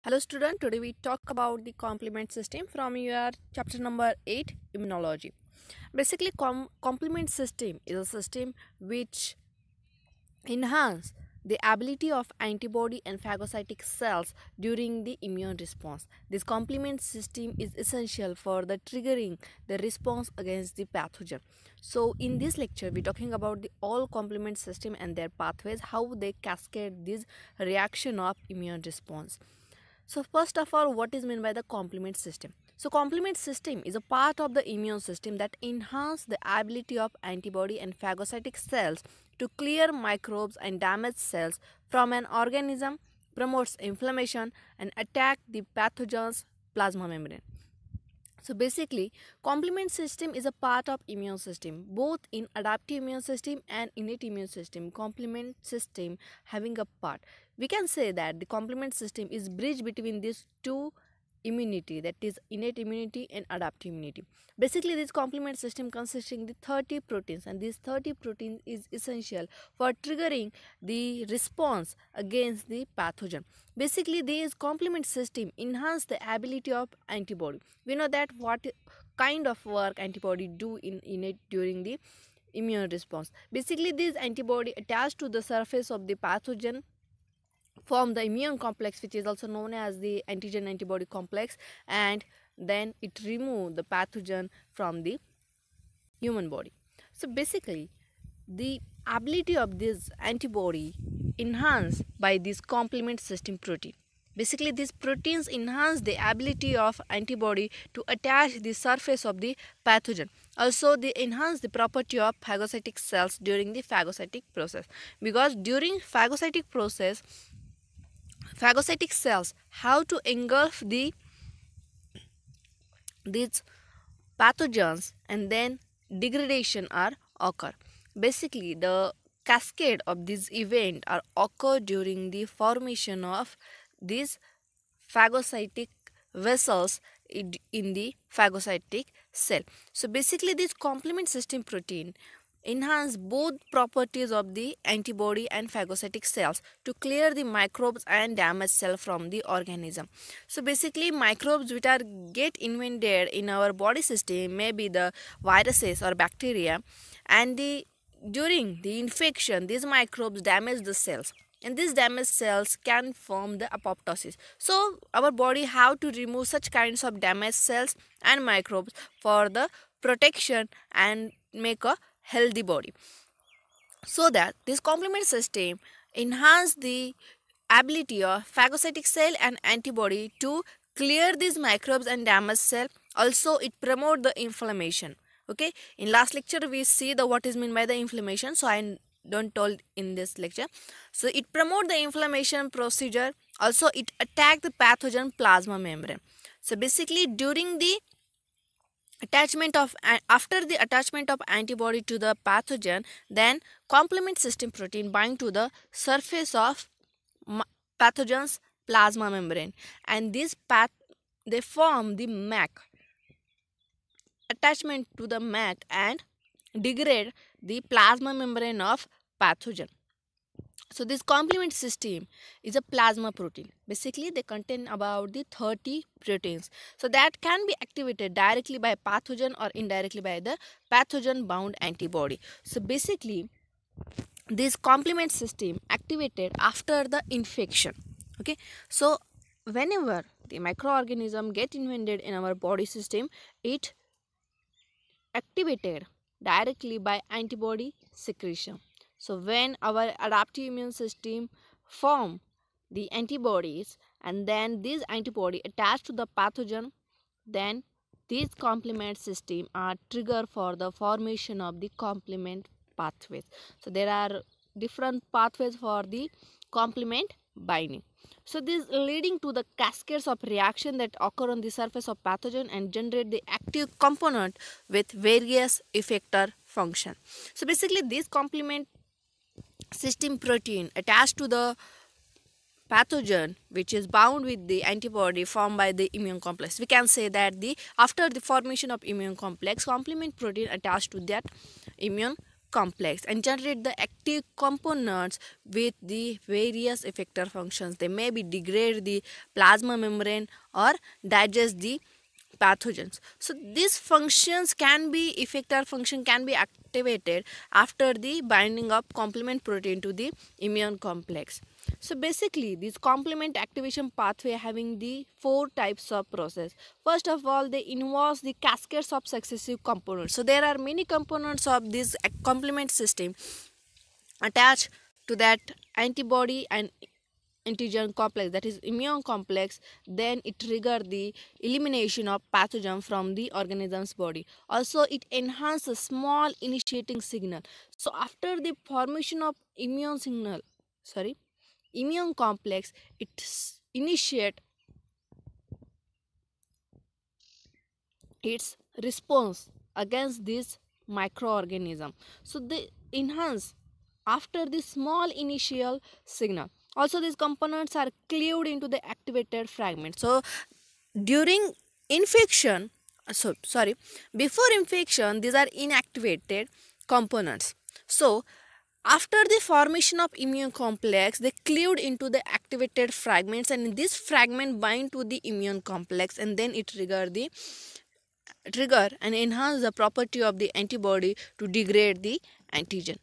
Hello student, today we talk about the complement system from your chapter number 8 immunology. Basically complement system is a system which enhance the ability of antibody and phagocytic cells during the immune response. This complement system is essential for the triggering the response against the pathogen. So in this lecture we're talking about the all complement system and their pathways, how they cascade this reaction of immune response. So first of all, what is meant by the complement system? So complement system is a part of the immune system that enhance the ability of antibody and phagocytic cells to clear microbes and damaged cells from an organism, promotes inflammation and attack the pathogen's plasma membrane. So basically, complement system is a part of immune system, both in adaptive immune system and innate immune system. Complement system having a part. We can say that the complement system is bridge between these two immunity, that is innate immunity and adaptive immunity. Basically this complement system consisting the 30 proteins, and these 30 proteins is essential for triggering the response against the pathogen. Basically this complement system enhance the ability of antibody. We know that what kind of work antibody do in it during the immune response. Basically this antibody attached to the surface of the pathogen form the immune complex, which is also known as the antigen antibody complex, and then it remove the pathogen from the human body. So basically the ability of this antibody enhanced by this complement system protein. Basically these proteins enhance the ability of antibody to attach the surface of the pathogen. Also they enhance the property of phagocytic cells during the phagocytic process, because during phagocytic process phagocytic cells have to engulf these pathogens, and then degradation are occur. Basically the cascade of this event are occur during the formation of these phagocytic vessels in the phagocytic cell. So basically this complement system protein enhance both properties of the antibody and phagocytic cells to clear the microbes and damaged cell from the organism. So basically microbes which are get invaded in our body system may be the viruses or bacteria, and during the infection these microbes damage the cells, and these damaged cells can form the apoptosis. So our body have to remove such kinds of damaged cells and microbes for the protection and make a healthy body. So that this complement system enhance the ability of phagocytic cell and antibody to clear these microbes and damaged cell. Also it promote the inflammation. Okay, in last lecture we see the what is meant by the inflammation, so I don't told in this lecture. So it promote the inflammation procedure. Also it attack the pathogen plasma membrane. So basically during the attachment of after the attachment of antibody to the pathogen, then complement system protein bind to the surface of pathogen's plasma membrane, and this path they form the MAC attachment to the MAC and degrade the plasma membrane of pathogen. So this complement system is a plasma protein. Basically they contain about the 30 proteins, so that can be activated directly by pathogen or indirectly by the pathogen bound antibody. So basically this complement system activated after the infection. Okay, so whenever the microorganism get invaded in our body system, it activated directly by antibody secretion. So when our adaptive immune system form the antibodies, and then these antibody attach to the pathogen, then these complement system are trigger for the formation of the complement pathways. So there are different pathways for the complement binding. So this leading to the cascades of reaction that occur on the surface of pathogen and generate the active component with various effector function. So basically this complement system protein attached to the pathogen which is bound with the antibody formed by the immune complex. We can say that after the formation of immune complex, complement protein attached to that immune complex and generate the active components with the various effector functions. They may be degrade the plasma membrane or digest the pathogens. So these functions can be effector function can be activated after the binding of complement protein to the immune complex. So basically this complement activation pathway having the four types of process. First of all, they involve the cascades of successive components. So there are many components of this complement system attached to that antibody and antigen complex, that is immune complex. Then it trigger the elimination of pathogen from the organism's body. Also it enhances small initiating signal. So after the formation of immune complex, it initiate its response against this microorganism. So they enhance after the small initial signal. Also these components are cleaved into the activated fragment. So during infection, before infection, these are inactivated components. So after the formation of immune complex, they cleaved into the activated fragments, and this fragment bind to the immune complex, and then it trigger and enhance the property of the antibody to degrade the antigen.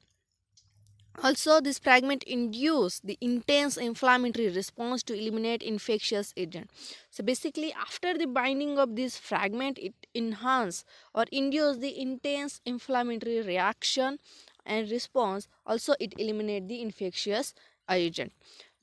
Also, this fragment induce the intense inflammatory response to eliminate infectious agent. So basically, after the binding of this fragment, it enhance or induce the intense inflammatory reaction and response. Also, it eliminate the infectious agent.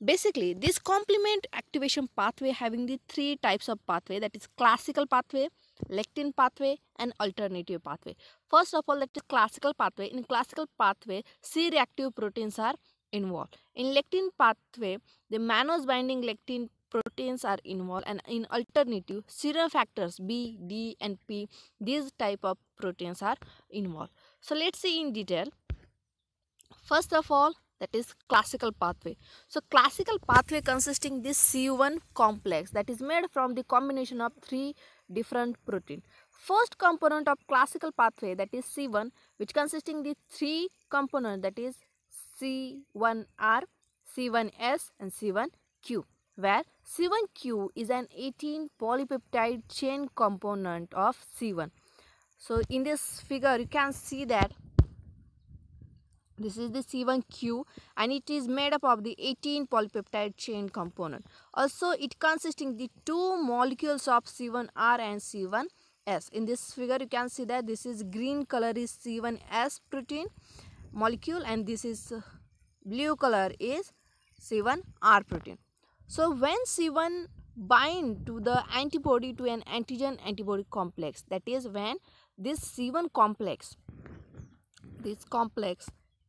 Basically, this complement activation pathway having the three types of pathway, that is classical pathway, lectin pathway, and alternative pathway. First of all, that is classical pathway. In classical pathway, C-reactive proteins are involved. In lectin pathway, the mannose binding lectin proteins are involved, and in alternative, serum factors B, D, and P, these type of proteins are involved. So let's see in detail. First of all, that is classical pathway. So classical pathway consisting this C1 complex that is made from the combination of three different protein. First component of classical pathway, that is C1, which consisting the three component, that is C1R, C1S, and C1Q, where C1Q is an 18 polypeptide chain component of C1. So in this figure you can see that this is the C1Q, and it is made up of the 18 polypeptide chain component. Also it consisting the two molecules of C1R and C1S. In this figure you can see that this is green color is C1S protein molecule, and this is blue color is C1R protein. So when C1 bind to the antibody to an antigen antibody complex, that is when this C1 complex,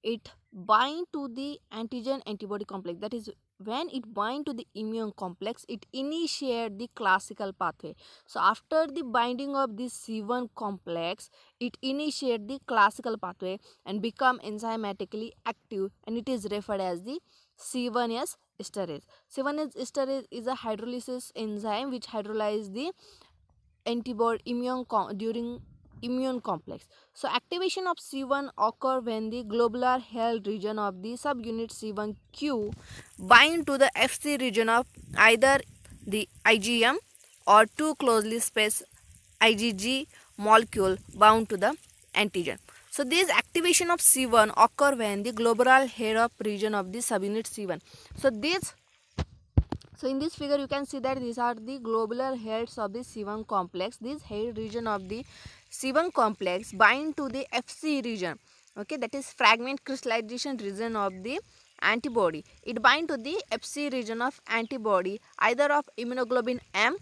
it bind to the antigen antibody complex, that is when it bind to the immune complex, it initiate the classical pathway. So after the binding of this C1 complex, it initiate the classical pathway and become enzymatically active, and it is referred as the C1s esterase. C1s esterase is a hydrolysis enzyme which hydrolyze the antibody during immune complex. So activation of C1 occur when the globular held region of the subunit C1Q bind to the Fc region of either the IgM or two closely spaced IgG molecule bound to the antigen. So this activation of C1 occur when the globular head of region of the subunit C1. So in this figure you can see that these are the globular heads of the C1 complex. This head region of the C1 complex bind to the Fc region, okay, that is fragment crystallization region of the antibody. It bind to the Fc region of antibody either of immunoglobulin M,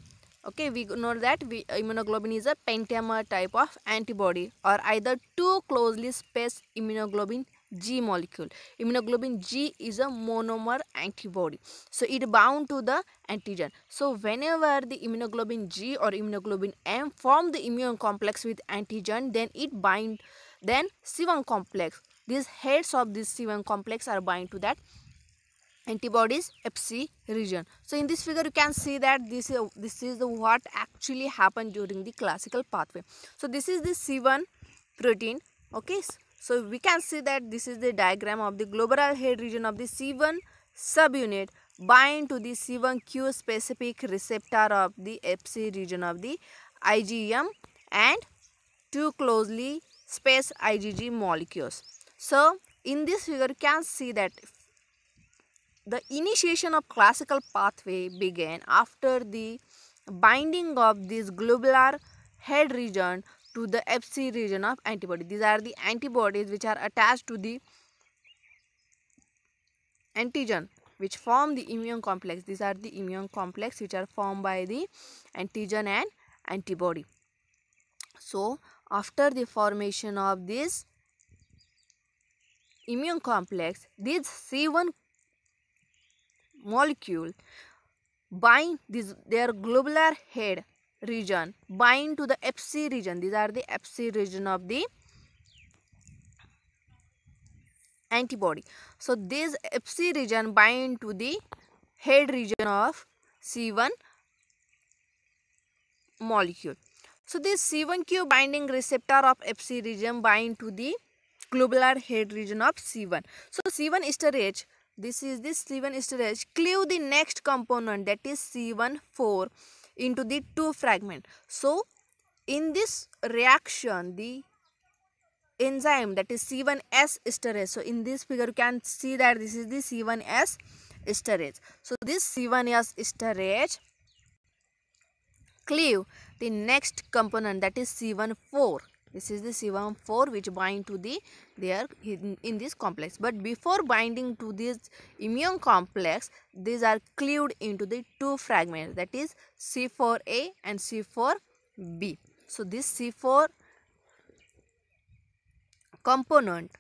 okay, we know that immunoglobulin is a pentamer type of antibody, or either two closely spaced immunoglobulin G molecule. Immunoglobulin G is a monomer antibody, so it bound to the antigen. So whenever the immunoglobulin G or immunoglobulin M form the immune complex with antigen, then it bind, then C1 complex, these heads of this C1 complex are bind to that antibodies Fc region. So in this figure you can see that this is what actually happened during the classical pathway. So this is the C1 protein, okay. So we can see that this is the diagram of the globular head region of the C1 subunit bind to the C1q specific receptor of the Fc region of the IgM and two closely spaced IgG molecules. So in this figure you can see that the initiation of classical pathway began after the binding of this globular head region to the Fc region of antibody. These are the antibodies which are attached to the antigen which form the immune complex. These are the immune complex which are formed by the antigen and antibody. So after the formation of this immune complex, this C1 molecule bind their globular head region bind to the Fc region. These are the Fc region of the antibody. So this Fc region bind to the head region of C1 molecule. So this C1q binding receptor of Fc region bind to the globular head region of C1. So C1 esterase, this is this C1 esterase cleave the next component, that is C1,4 into the two fragment. So in this reaction the enzyme, that is C1s esterase. So in this figure you can see that this is the C1s esterase. So this C1s esterase cleave the next component, that is C1,4. This is the C1,4 which bind to the in this complex. But before binding to this immune complex, these are cleaved into the two fragments, that is C4a and C4b. So this C4 component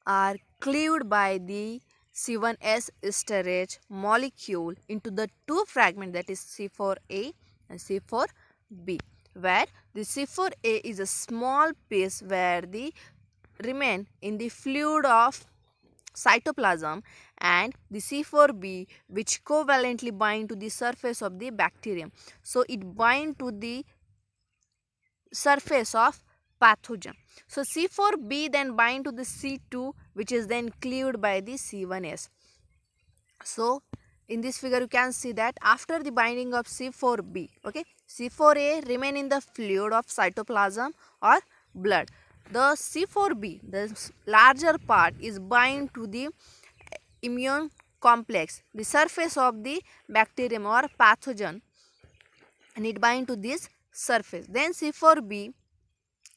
are cleaved by the C1s esterase molecule into the two fragments, that is C4a and C4b, where the C4a is a small piece where the remain in the fluid of cytoplasm, and the C4b which covalently bind to the surface of the bacterium. So it bind to the surface of pathogen. So C4b then bind to the C2 which is then cleaved by the C1s. So in this figure you can see that after the binding of C4b, okay, C4a remain in the fluid of cytoplasm or blood. The C4b, the larger part, is bind to the immune complex, the surface of the bacterium or pathogen, and it bind to this surface. Then C4b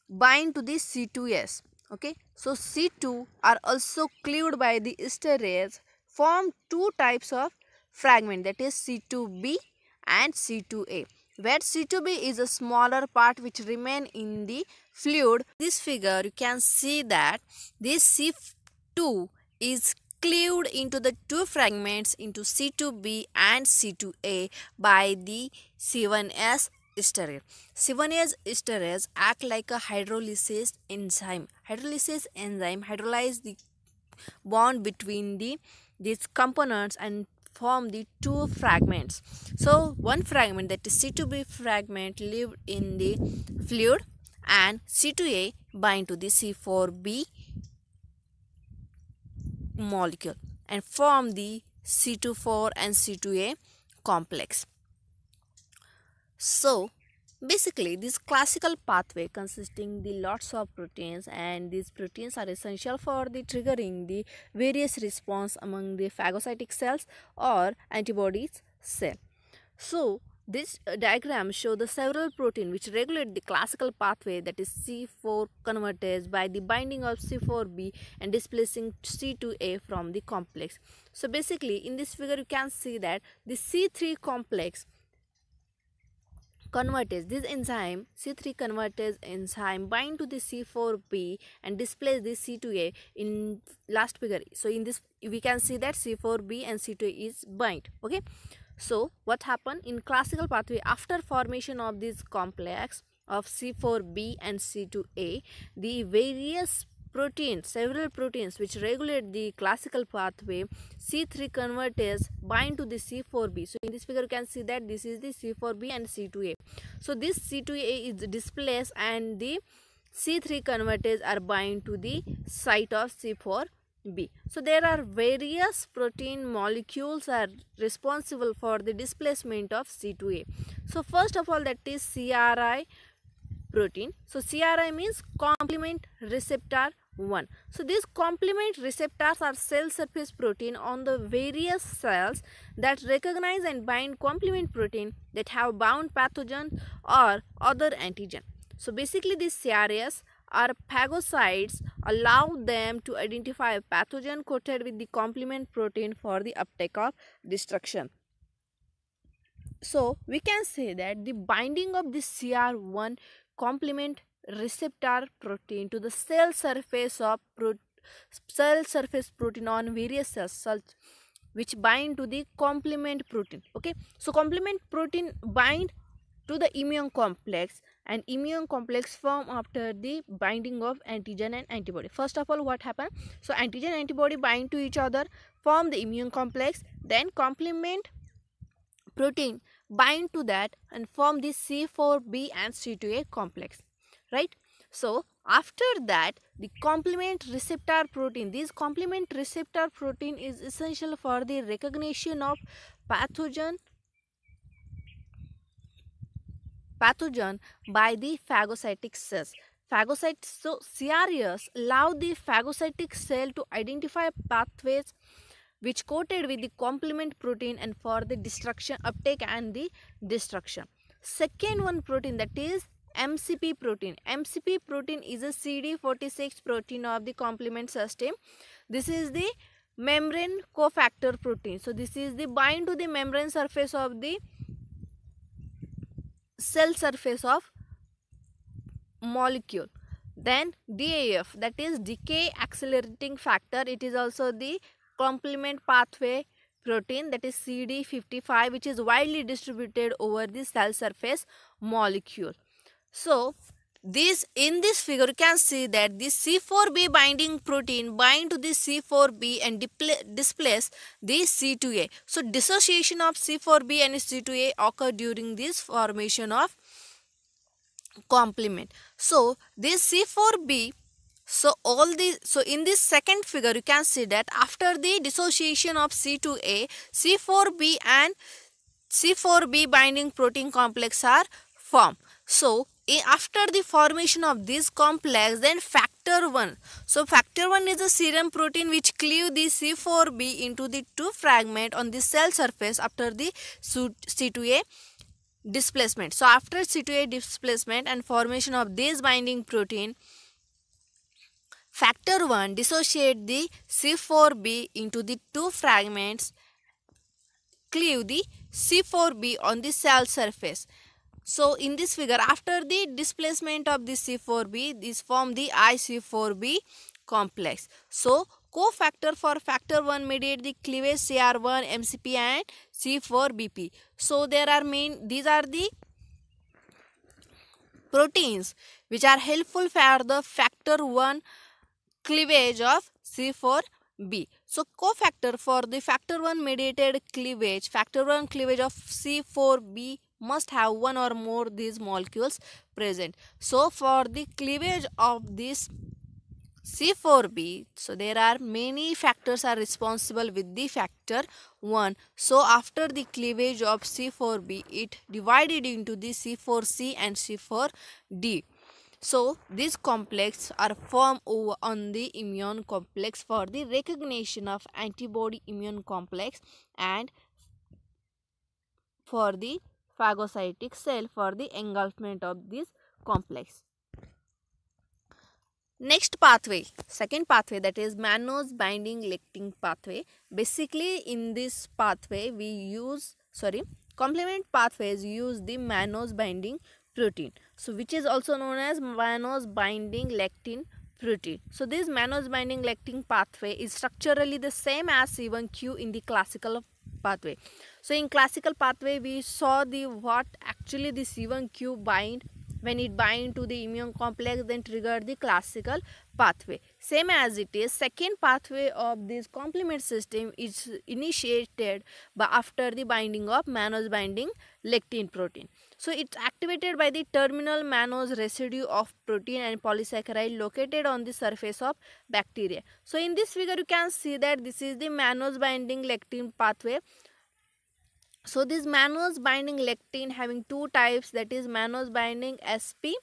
bind to the C2s. Okay, so C2 are also cleaved by the esterase, form two types of fragment, that is C2b and C2a, where C2b is a smaller part which remain in the fluid. This figure you can see that this C2 is cleaved into the two fragments into C2b and C2a by the C1s esterase. C1s esterase act like a hydrolysis enzyme. Hydrolysis enzyme hydrolyze the bond between these components and form the two fragments. So one fragment, that is C2b fragment, live in the fluid, and C2a bind to the C4b molecule and form the C2,4 and C2a complex. So basically this classical pathway consisting the lots of proteins, and these proteins are essential for the triggering the various response among the phagocytic cells or antibodies cell. So this diagram show the several protein which regulate the classical pathway, that is C4 convertase, by the binding of C4b and displacing C2a from the complex. So basically in this figure you can see that the C3 complex convertase, this enzyme C3 convertase enzyme bind to the C4b and displace the C2a in last figure. So in this we can see that C4b and C2a is bind. Okay, so what happened in classical pathway after formation of this complex of C4b and C2a, the various proteins, several proteins which regulate the classical pathway C3 convertase bind to the C4b. So in this figure you can see that this is the C4b and C2a. So this C2a is displaced and the C3 convertase are bind to the site of C4b. So there are various protein molecules are responsible for the displacement of C2a. So first of all, that is CRI protein. So CRI means complement receptor 1. So these complement receptors are cell surface protein on the various cells that recognize and bind complement protein that have bound pathogen or other antigen. So basically these CRS are phagocytes, allow them to identify a pathogen coated with the complement protein for the uptake of destruction. So we can say that the binding of the CR1 complement receptor protein to the cell surface of protein on various cells which bind to the complement protein. Okay, so complement protein bind to the immune complex, and immune complex form after the binding of antigen and antibody. First of all, what happened? So antigen and antibody bind to each other, form the immune complex, then complement protein bind to that and form the C4b and C2a complex, right? So after that, the complement receptor protein, this complement receptor protein is essential for the recognition of pathogen by the phagocytic cells. So CRS allow the phagocytic cell to identify pathways which coated with the complement protein and for the destruction uptake and the destruction. Second one protein, that is MCP protein. MCP protein is a CD46 protein of the complement system. This is the membrane cofactor protein. So this is the bind to the membrane surface of the cell surface of molecule. Then DAF, that is decay accelerating factor. It is also the complement pathway protein, that is CD55, which is widely distributed over the cell surface molecule. So in this figure you can see that the C4b binding protein bind to the C4b and displace the C2a. So dissociation of C4b and C2a occur during this formation of complement. So this C4b, so in this second figure you can see that after the dissociation of C2a, C4b and C4b binding protein complex are formed. So after the formation of this complex, then factor 1. So factor 1 is a serum protein which cleave the C4b into the two fragments on the cell surface after the C2a displacement. So after C2a displacement and formation of this binding protein, factor 1 dissociate the C4b into the two fragments, cleave the C4b on the cell surface. So in this figure, after the displacement of the C4b, this form the IC4b complex. So cofactor for factor 1 mediate the cleavage CR1, MCP and C4BP. So these are the proteins which are helpful for the factor 1 cleavage of C4b. So cofactor for the factor 1 mediated cleavage, factor 1 cleavage of C4b must have one or more these molecules present. So for the cleavage of this C4b, so there are many factors are responsible with the factor 1. So after the cleavage of C4b, it divided into the C4c and C4d. So these complexes are formed on the immune complex for the recognition of antibody immune complex and for the phagocytic cell for the engulfment of this complex. Next pathway, second pathway, that is mannose binding lectin pathway. Basically in this pathway we use complement pathways use the mannose binding protein, so which is also known as mannose binding lectin protein. So this mannose binding lectin pathway is structurally the same as C1q in the classical pathway. So in classical pathway we saw the what actually the C1q bind, when it bind to the immune complex then trigger the classical pathway. Same as it is, second pathway of this complement system is initiated after the binding of mannose binding lectin protein. So it's activated by the terminal mannose residue of protein and polysaccharide located on the surface of bacteria. So in this figure you can see that this is the mannose binding lectin pathway. So this mannose binding lectin having two types, that is mannose binding SP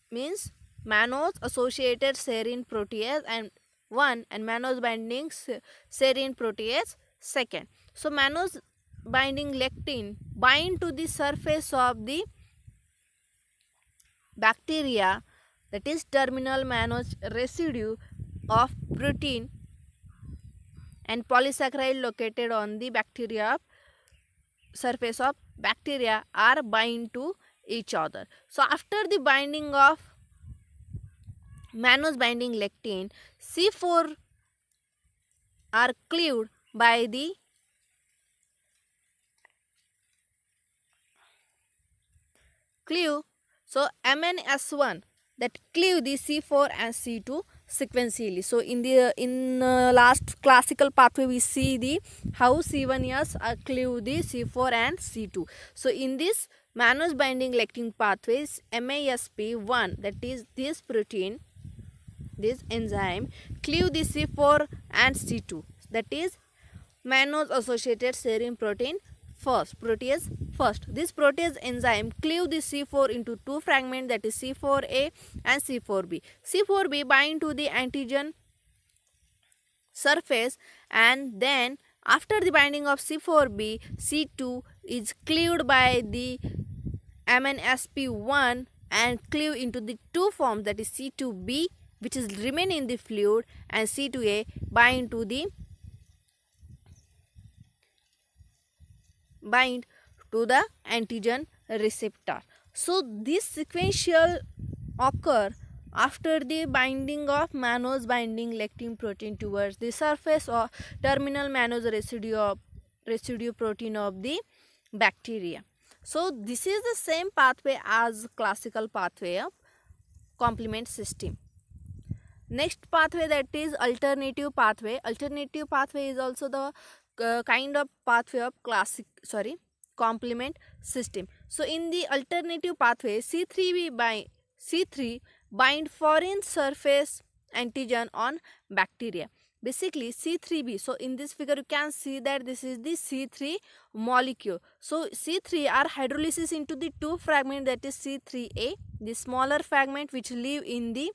means mannose associated serine protease and mannose binding serine protease second. So mannose binding lectin bind to the surface of the bacteria, that is terminal mannose residue of protein and polysaccharide located on the bacteria surface of bacteria are bind to each other. So after the binding of mannose binding lectin, C4 are cleaved by the so MNS1 that cleave the C4 and C2 sequentially. So in the last classical pathway we see the how C1s cleave the C4 and C2. So in this mannose binding lectin pathways, MASP1, that is this protein, this enzyme cleave the C4 and C2, that is mannose associated serine protein protease first. This protease enzyme cleave the C4 into two fragments, that is C4a and C4b. C4b bind to the antigen surface, and then after the binding of C4b, C2 is cleaved by the MNSP1 and cleave into the two forms, that is C2b, which is remain in the fluid, and C2a bind to the antigen receptor. So this sequential occur after the binding of mannose binding lectin protein towards the surface or terminal mannose residue protein of the bacteria. So this is the same pathway as classical pathway of complement system. Next pathway, that is alternative pathway. Alternative pathway is also the kind of pathway of complement system. So in the alternative pathway, C3 bind foreign surface antigen on bacteria. Basically C3b. So in this figure you can see that this is the C3 molecule. So C3 are hydrolysis into the two fragment, that is C3a, the smaller fragment which live in the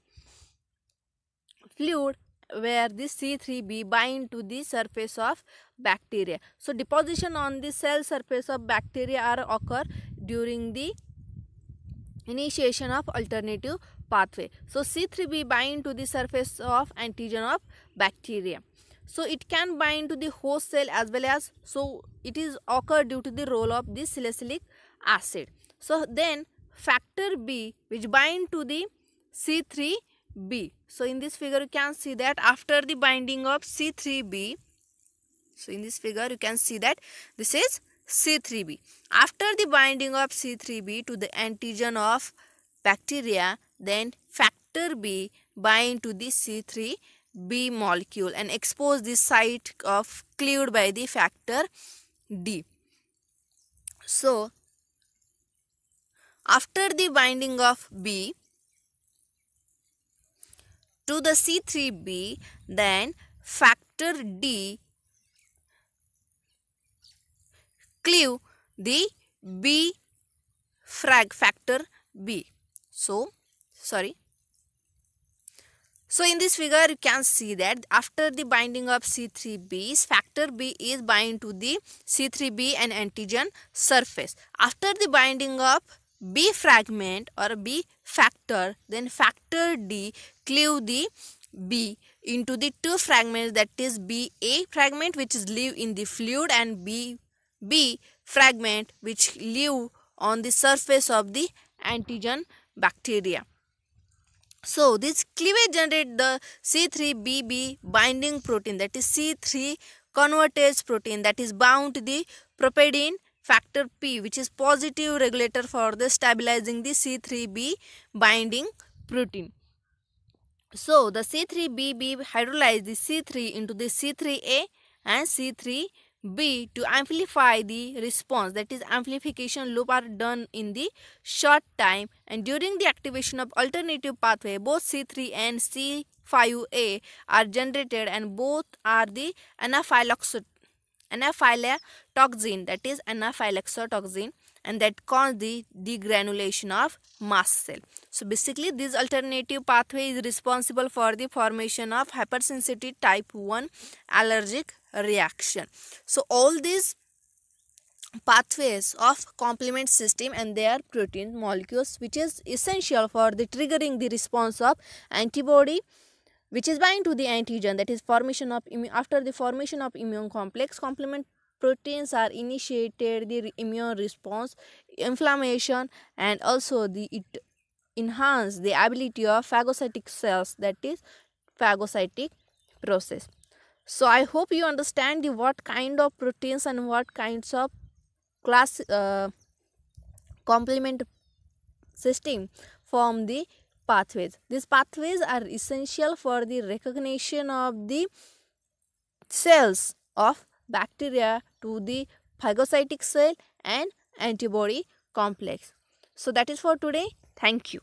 fluid, where this C3b bind to the surface of bacteria. So deposition on the cell surface of bacteria are occur during the initiation of alternative pathway. So C3b bind to the surface of antigen of bacteria. So it can bind to the host cell as well as, so it is occur due to the role of the salicylic acid. So then factor B which bind to the C3b. So in this figure you can see that after the binding of C3b, so in this figure you can see that this is C3b. After the binding of C3b to the antigen of bacteria, then factor B bind to the C3b molecule and expose the site of cleaved by the factor D. So after the binding of B to the C3b, then factor D cleave the B factor B. So in this figure you can see that after the binding of C3b, factor B is bind to the C3b and antigen surface. After the binding of B fragment or B factor, then factor D cleave the B into the two fragments, that is BA fragment which is live in the fluid and B fragment which live on the surface of the antigen bacteria. So this cleavage generate the C3BB binding protein, that is C3 convertase protein, that is bound to the propedin factor P, which is positive regulator for the stabilizing the C3b binding protein. So the C3b hydrolyze the C3 into the C3A and C3b to amplify the response. That is, amplification loop are done in the short time, and during the activation of alternative pathway both C3 and C5A are generated, and both are the anaphylatoxin, that is anaphylatoxin, and that cause the degranulation of mast cell. So basically this alternative pathway is responsible for the formation of hypersensitivity type 1 allergic reaction. So all these pathways of complement system and their protein molecules which is essential for the triggering the response of antibody which is bind to the antigen, that is formation of after the formation of immune complex, complement proteins are initiated the immune response, inflammation, and also it enhance the ability of phagocytic cells, that is phagocytic process. So I hope you understand the what kind of proteins and what kinds of class complement system form the pathways. These pathways are essential for the recognition of the cells of bacteria to the phagocytic cell and antibody complex. So that is for today. Thank you.